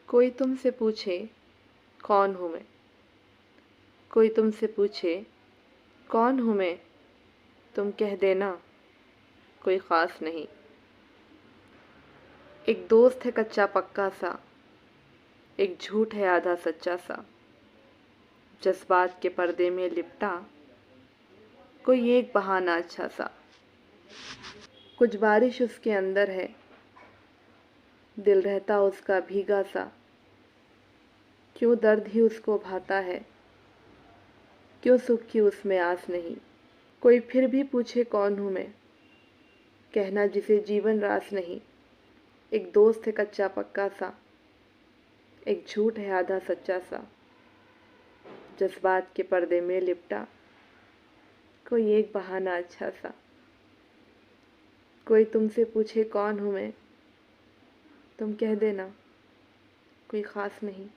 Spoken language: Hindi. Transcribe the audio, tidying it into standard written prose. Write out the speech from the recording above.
कोई तुमसे पूछे कौन हूँ मैं। कोई तुमसे पूछे कौन हूँ मैं, तुम कह देना कोई ख़ास नहीं। एक दोस्त है कच्चा पक्का सा, एक झूठ है आधा सच्चा सा। जज्बात के पर्दे में लिपटा कोई एक बहाना अच्छा सा। कुछ बारिश उसके अंदर है, दिल रहता उसका भीगा सा। क्यों दर्द ही उसको भाता है, क्यों सुख की उसमें आस नहीं। कोई फिर भी पूछे कौन हूँ मैं, कहना जिसे जीवन रास नहीं। एक दोस्त है कच्चा पक्का सा, एक झूठ है आधा सच्चा सा। जज्बात के पर्दे में लिपटा कोई एक बहाना अच्छा सा। कोई तुमसे पूछे कौन हूँ मैं, तुम कह देना कोई ख़ास नहीं।